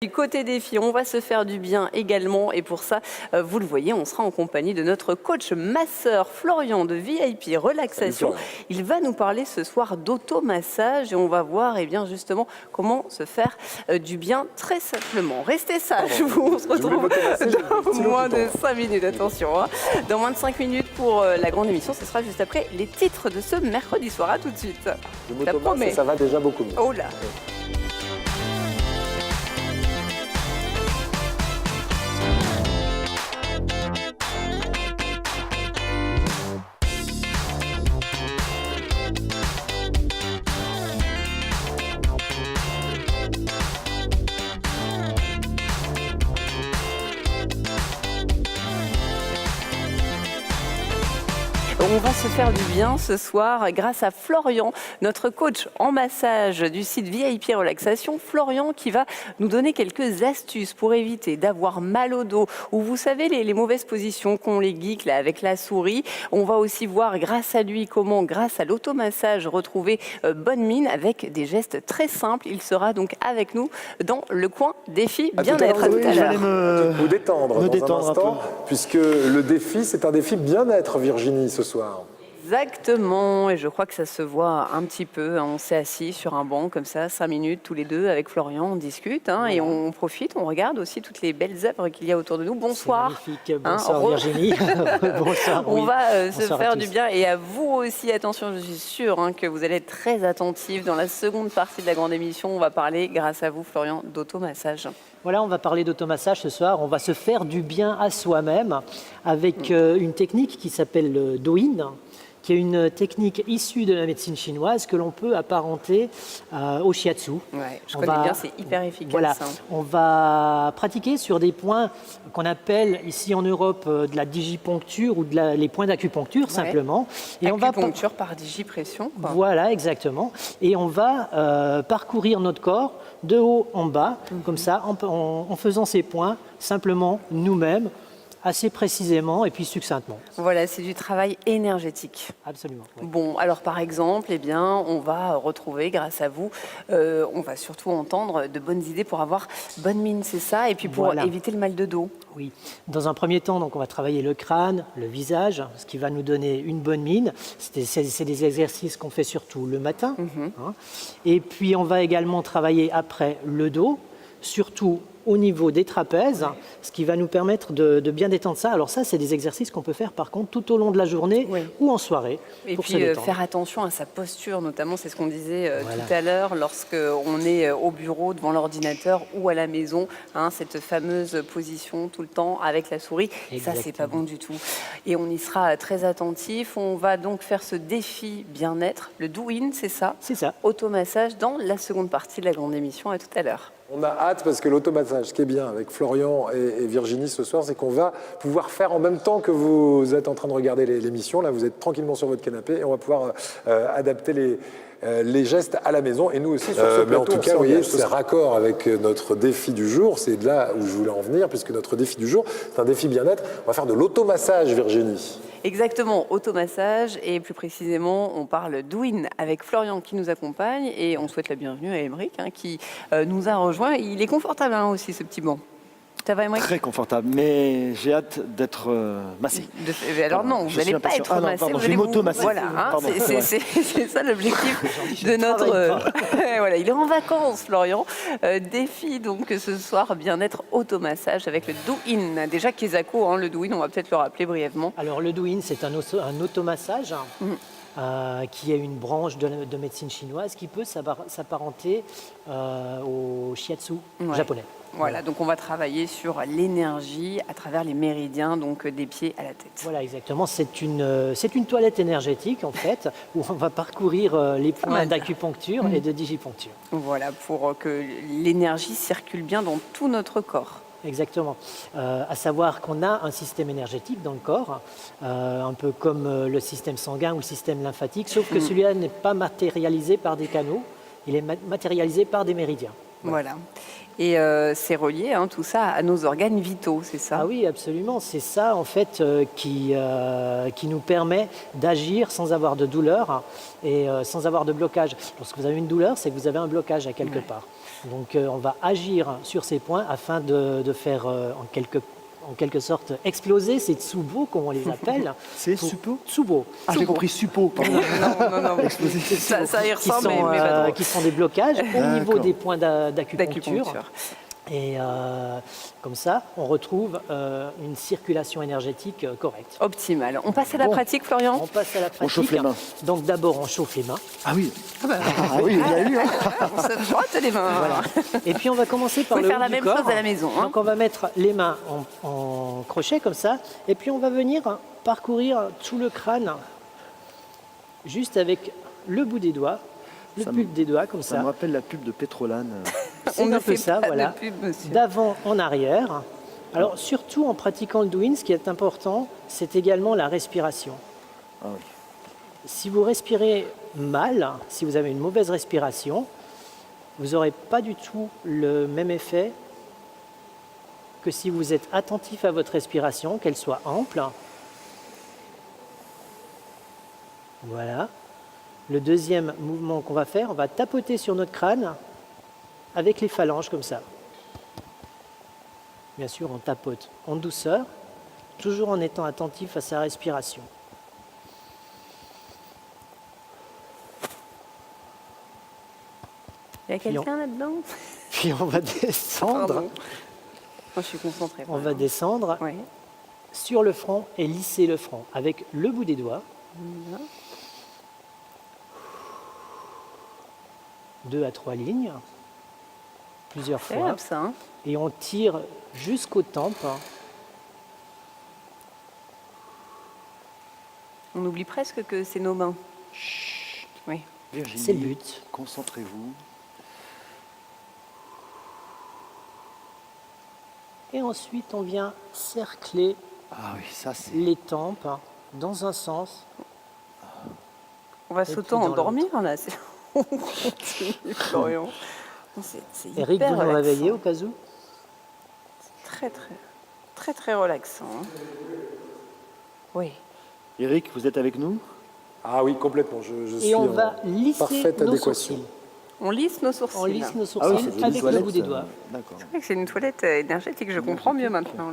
Du côté défi, on va se faire du bien également et pour ça, vous le voyez, on sera en compagnie de notre coach masseur Florian de VIP Relaxation. Il va nous parler ce soir d'automassage et on va voir bien, comment se faire du bien très simplement. Restez sages, on se retrouve dans moins de 5 minutes, attention. Dans moins de 5 minutes pour la grande émission, ce sera juste après les titres de ce mercredi soir. À tout de suite. Ça promet. Ça va déjà beaucoup mieux. Oh là. On va se faire du bien ce soir grâce à Florian, notre coach en massage du site VIP Relaxation. Florian qui va nous donner quelques astuces pour éviter d'avoir mal au dos ou vous savez les mauvaises positions qu'on les geeks là, avec la souris. On va aussi voir grâce à lui comment, grâce à l'automassage, retrouver bonne mine avec des gestes très simples. Il sera donc avec nous dans le coin défi bien-être. À tout à l'heure. Vous détendre dans un instant, puisque le défi, c'est un défi bien-être, Virginie, ce soir. Exactement, et je crois que ça se voit un petit peu. On s'est assis sur un banc comme ça, 5 minutes tous les deux avec Florian, on discute et on profite, on regarde aussi toutes les belles œuvres qu'il y a autour de nous. Bonsoir. Magnifique, bonsoir Virginie. Bonsoir. On va se faire du bien et à vous aussi, attention, je suis sûre que vous allez être très attentifs. Dans la seconde partie de la grande émission, on va parler, grâce à vous Florian, d'automassage. Voilà, on va parler d'automassage ce soir. On va se faire du bien à soi-même avec une technique qui s'appelle le Do-In, qui est une technique issue de la médecine chinoise que l'on peut apparenter au shiatsu. Ouais, je connais bien, c'est hyper efficace. Voilà, on va pratiquer sur des points qu'on appelle ici en Europe de la digiponcture ou les points d'acupuncture simplement. Et acupuncture par digipression. Voilà, exactement. Et on va parcourir notre corps de haut en bas, comme ça, en faisant ces points simplement nous-mêmes, assez précisément et puis succinctement. Voilà, c'est du travail énergétique. Absolument. Oui. Bon, alors par exemple, on va retrouver, grâce à vous, on va surtout entendre de bonnes idées pour avoir bonne mine, c'est ça, et puis pour éviter le mal de dos. Oui. Dans un premier temps, donc, on va travailler le crâne, le visage, ce qui va nous donner une bonne mine. C'est des exercices qu'on fait surtout le matin. Et puis, on va également travailler après le dos, surtout au niveau des trapèzes, ce qui va nous permettre de bien détendre ça. Alors ça, c'est des exercices qu'on peut faire par contre tout au long de la journée ou en soirée. Et puis faire attention à sa posture, notamment, c'est ce qu'on disait tout à l'heure, lorsqu'on est au bureau, devant l'ordinateur ou à la maison, cette fameuse position tout le temps avec la souris. Exactement. Ça, c'est pas bon du tout. Et on y sera très attentif. On va donc faire ce défi bien-être, le Do-In, c'est ça? C'est ça. Automassage dans la seconde partie de la grande émission. À tout à l'heure. On a hâte parce que l'automassage, ce qui est bien avec Florian et Virginie ce soir, c'est qu'on va pouvoir faire en même temps que vous êtes en train de regarder l'émission. Là, vous êtes tranquillement sur votre canapé et on va pouvoir adapter les gestes à la maison et nous aussi sur ce plateau. Mais en tout cas, vous voyez, c'est raccord avec notre défi du jour. C'est de là où je voulais en venir, puisque notre défi du jour, c'est un défi bien-être. On va faire de l'automassage, Virginie. Exactement, automassage et plus précisément, on parle Do-In avec Florian qui nous accompagne et on souhaite la bienvenue à Aymeric qui nous a rejoint. Il est confortable aussi ce petit banc. Ça va, Aymeric ? Très confortable, mais j'ai hâte d'être massé. Alors non, vous n'allez pas être massé, vous allez m'auto-masser. Voilà, c'est ça l'objectif de notre... Voilà, il est en vacances, Florian. Défi donc ce soir, bien-être automassage avec le Do-In. Déjà, Kesako, le Do-In, on va peut-être le rappeler brièvement. Alors le Do-In, c'est un automassage. Qui est une branche de médecine chinoise qui peut s'apparenter au shiatsu japonais. Voilà, donc on va travailler sur l'énergie à travers les méridiens, donc des pieds à la tête. Voilà, exactement. C'est une toilette énergétique, en fait, où on va parcourir les points d'acupuncture et de digiponcture. Voilà, pour que l'énergie circule bien dans tout notre corps. Exactement. À savoir qu'on a un système énergétique dans le corps, un peu comme le système sanguin ou le système lymphatique, sauf que celui-là n'est pas matérialisé par des canaux, il est matérialisé par des méridiens. Voilà. Et c'est relié, hein, tout ça, à nos organes vitaux, c'est ça? Ah oui, absolument. C'est ça, en fait, qui nous permet d'agir sans avoir de douleur et sans avoir de blocage. Lorsque vous avez une douleur, c'est que vous avez un blocage à quelque part. Donc, on va agir sur ces points afin de faire, en quelque sorte, exploser ces tsubo, comme on les appelle. C'est suppo Tsubo. Ah, j'ai compris suppo, pardon. Non. Ça y Qui ressemble, sont, mais pas trop. qui sont des blocages au niveau D'accord. des points d'acupuncture. D'acupuncture. Et comme ça, on retrouve une circulation énergétique correcte. Optimal. On passe à la Bon. pratique, Florian? On passe à la pratique. chauffe les mains. Donc d'abord, on chauffe les mains. Ah oui. Ah bah, Ah oui, il y a eu. on se frotte les mains. Voilà. Et puis on va commencer par Vous le pouvez faire haut la du même corps. chose à la maison, hein. Donc on va mettre les mains en crochet comme ça. Et puis on va venir parcourir tout le crâne, juste avec le bout des doigts, le Ça pulpe des doigts comme Ça ça. me rappelle la pub de Pétrolane. C'est On ne un peu fait ça, pas voilà. de pub, monsieur. D'avant en arrière. Alors surtout en pratiquant le douyin, ce qui est important, c'est également la respiration. Ah oui. Si vous respirez mal, si vous avez une mauvaise respiration, vous n'aurez pas du tout le même effet que si vous êtes attentif à votre respiration, qu'elle soit ample. Voilà. Le deuxième mouvement qu'on va faire, on va tapoter sur notre crâne avec les phalanges comme ça. Bien sûr, on tapote en douceur, toujours en étant attentif à sa respiration. Il y a quelqu'un là-dedans? Puis on va descendre, Pardon. Moi, je suis concentrée. on va descendre Oui. sur le front et lisser le front avec le bout des doigts. 2 à 3 lignes, plusieurs C'est fois. agréable, ça, hein. Et on tire jusqu'aux tempes. On oublie presque que c'est nos mains. Oui. Virginie, C'est le but. Concentrez-vous. Et ensuite, on vient cercler Ah oui, ça c'est. les tempes dans un sens. On va puis s'auto-endormir, là. On continue, Florian. C'est hyper Eric, vous nous relaxant. réveillez au cas où? Très relaxant, hein. Oui. Eric, vous êtes avec nous? Ah oui, complètement. Je suis Et on en va lisser parfaite nos adéquation. sourcils. On lisse nos sourcils. On lisse nos Ah oui, sourcils c'est une avec le toilette, bout des doigts. D'accord. C'est vrai que c'est une toilette énergétique. Je comprends mieux maintenant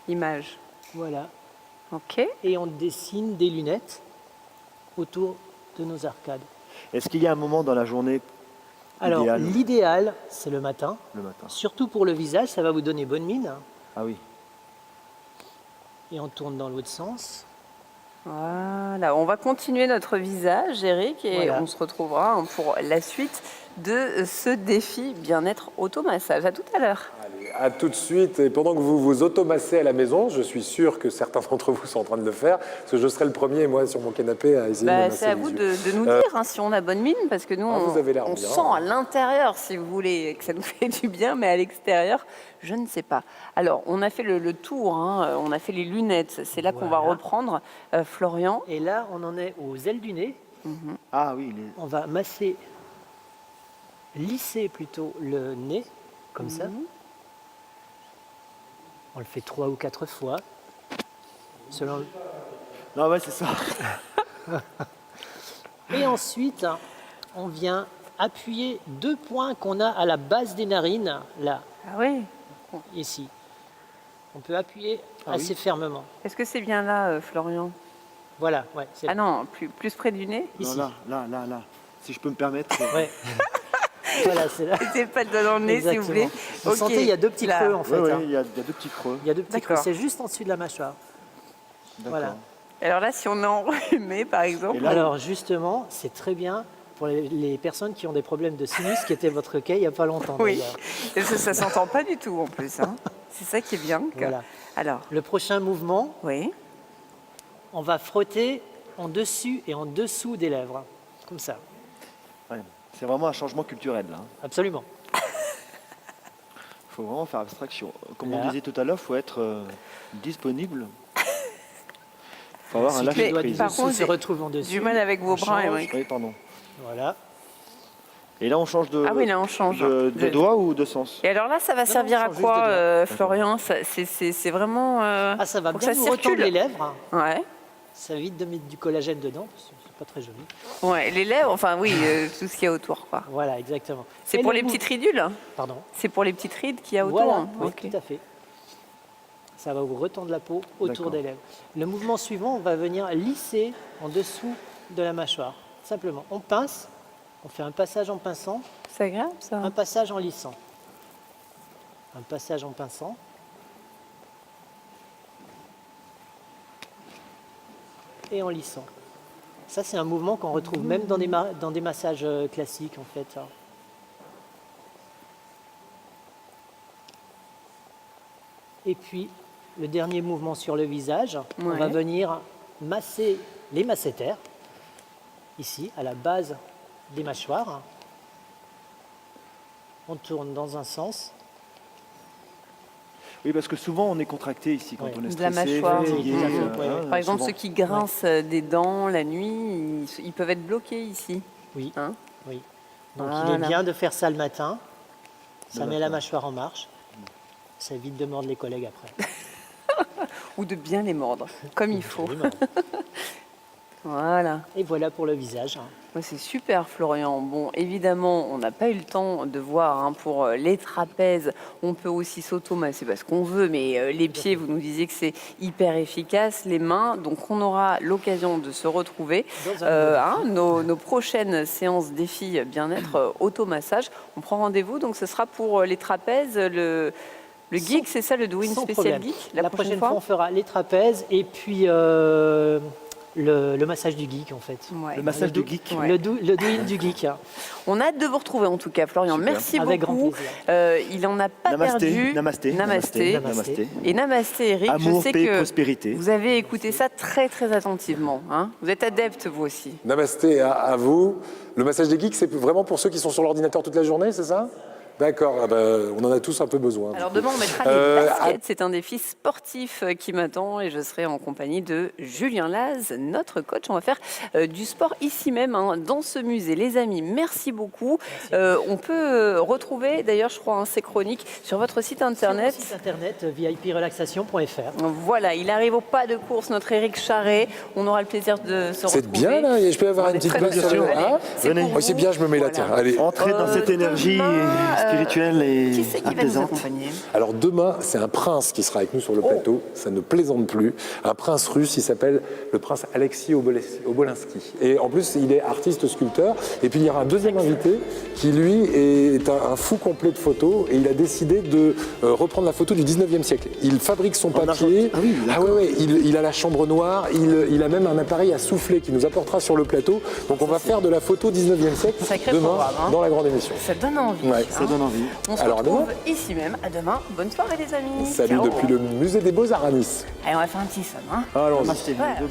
l'image. Voilà. Ok. Et on dessine des lunettes autour de nos arcades. Est-ce qu'il y a un moment dans la journée Alors, idéal l'idéal, c'est le matin. le matin? Surtout pour le visage, ça va vous donner bonne mine. Ah oui. Et on tourne dans l'autre sens. Voilà. On va continuer notre visage, Eric, et Voilà. on se retrouvera, hein, pour la suite de ce défi bien-être automassage. À tout à l'heure. Allez, à tout de suite. Et pendant que vous vous automassez à la maison, je suis sûr que certains d'entre vous sont en train de le faire, parce que je serai le premier, moi, sur mon canapé, à essayer de me masser C'est à les vous yeux. de nous dire, hein, si on a bonne mine, parce que nous, vous avez l'air on bien. sent à l'intérieur, si vous voulez, que ça nous fait du bien, mais à l'extérieur, je ne sais pas. Alors, on a fait le tour, hein, on a fait les lunettes, c'est là qu'on va Voilà. reprendre. Florian, Et là, on en est aux ailes du nez. Ah oui, On va masser, lisser plutôt le nez, comme ça. On le fait 3 ou 4 fois. Selon le- non, ouais, c'est ça. Et ensuite, on vient appuyer 2 points qu'on a à la base des narines, là, ah oui. ici. On peut appuyer Ah assez oui. fermement. Est-ce que c'est bien là, Florian? Voilà, ouais, c'est Ah non, plus près du nez. ici. Non, là. Si je peux me permettre. Ouais. Voilà, c'est là. Mettez pas le doigt dans le nez, s'il vous plaît. Vous Ok, sentez, il y a 2 petits là. creux en fait. Oui, hein. il y a 2 petits creux. Il y a 2 petits creux, D'accord. c'est juste en dessus de la mâchoire. D'accord. Voilà. Alors là, si on est enrhumé, par exemple. Et là, Alors justement, c'est très bien pour les personnes qui ont des problèmes de sinus, qui était votre cas il n'y a pas longtemps. Oui, d'ailleurs. et ça s'entend pas du tout en plus, hein. C'est ça qui est bien. Voilà. Alors, Le prochain mouvement, oui. on va frotter en dessus et en dessous des lèvres. Comme ça, ouais, c'est vraiment un changement culturel là. absolument. Il faut vraiment faire abstraction. Comme Voilà. on disait tout à l'heure, il faut être disponible. Il faut avoir un Si Mais les lâcher doigts prise. par dessous contre, se j'ai retrouvent en dessus. du mal avec vos on bras, change. Eric. Oui, pardon. Voilà. Et là, on change de, Ah oui, là, on change. de doigt ou de sens? Et alors là, ça va Non, servir on à change juste quoi, de doigt. Florian? C'est vraiment... Ah, ça va pour que bien ça nous circule. retendre les lèvres. Ouais. Ça évite de mettre du collagène dedans, parce que c'est pas très joli. Ouais, les lèvres, enfin oui, tout ce qu'il y a autour, quoi. Voilà, exactement. C'est Et pour le les mou- petites ridules? Pardon. C'est pour les petites rides qu'il y a autour? Voilà, hein. oui, Ok. tout à fait. Ça va vous retendre la peau autour D'accord. des lèvres. Le mouvement suivant, on va venir lisser en dessous de la mâchoire. Simplement, on pince, on fait un passage en pinçant, C'est agréable, ça. un passage en lissant. Un passage en pinçant. Et en lissant. Ça, c'est un mouvement qu'on retrouve même dans dans des massages classiques, en fait. Et puis, le dernier mouvement sur le visage, on Ouais. va venir masser les masséters, ici, à la base des mâchoires. On tourne dans un sens. Oui, parce que souvent, on est contracté ici quand Ouais. on est De la stressé, mâchoire. fatigué. Oui, hein, Par exemple, souvent. ceux qui grincent des dents la nuit, ils peuvent être bloqués ici. Oui, Hein. oui. Donc il Voilà. est bien de faire ça le matin. Ça Le met la matin. mâchoire en marche. Ça évite de mordre les collègues après. Ou de bien les mordre, comme il faut. Absolument. Voilà. Et voilà pour le visage. Ouais, c'est super, Florian. Bon, évidemment, on n'a pas eu le temps de voir hein, pour les trapèzes. On peut aussi s'automasser parce qu'on veut, mais les pieds, vous nous disiez que c'est hyper efficace. Les mains, donc on aura l'occasion de se retrouver. Dans un Nos prochaines séances défi bien-être automassage. On prend rendez-vous, donc ce sera pour les trapèzes, le geek, c'est ça, le Do-In Sans spécial problème. geek, La prochaine fois, on fera les trapèzes et puis le massage du geek en fait. Ouais. Le massage de geek. Ouais. Le do-in du geek. On a hâte de vous retrouver en tout cas, Florian. Super. Merci Avec grand beaucoup. plaisir. Il en a pas Namasté, perdu. namasté, Namasté. namasté. Et namasté, Eric. Amour, je sais paix, que prospérité. vous avez écouté ça très très attentivement. Hein. Vous êtes adepte vous aussi. Namasté à vous. Le massage des geeks, c'est vraiment pour ceux qui sont sur l'ordinateur toute la journée, c'est ça? D'accord, ah ben, on en a tous un peu besoin. Alors demain on mettra les baskets. C'est un défi sportif qui m'attend et je serai en compagnie de Julien Laz, notre coach. On va faire du sport ici même hein, dans ce musée. Les amis, merci beaucoup. On peut retrouver d'ailleurs, je crois, ces chroniques sur votre site internet. Sur mon site internet viprelaxation.fr. Voilà, il arrive au pas de course, notre Éric Charret. On aura le plaisir de se retrouver. C'est bien là, et je peux avoir On une est petite très blague sur le... allez, Ah c'est Venez. pour Oh, c'est vous. bien, je me mets là, Voilà. tiens. Allez. Entrez dans cette énergie demain, spirituelle et Qui c'est qui va nous apaisante. accompagner? Alors demain, c'est un prince qui sera avec nous sur le plateau. Ça ne plaisante plus. Un prince russe, il s'appelle le prince Alexis Obolinski. Et en plus, il est artiste sculpteur. Et puis il y aura un deuxième invité qui, lui, est un fou complet de photos. Et il a décidé de reprendre la photo du 19e siècle. Il fabrique son papier. Ah oui, d'accord. ouais, il a la chambre noire. Il a même un appareil à souffler qui nous apportera sur le plateau. Donc on va faire de la photo 19e siècle Sacré demain programme, hein. dans la grande émission. Ça donne envie. Ouais, Ça donne envie. On se Alors, à retrouve demain. ici même. À demain. Bonne soirée les amis. Salut Ciao. depuis le musée des Beaux-Arts à Nice. Allez, on va faire un petit somme. Hein. Allons-y. Namasté. Ouais. Donc,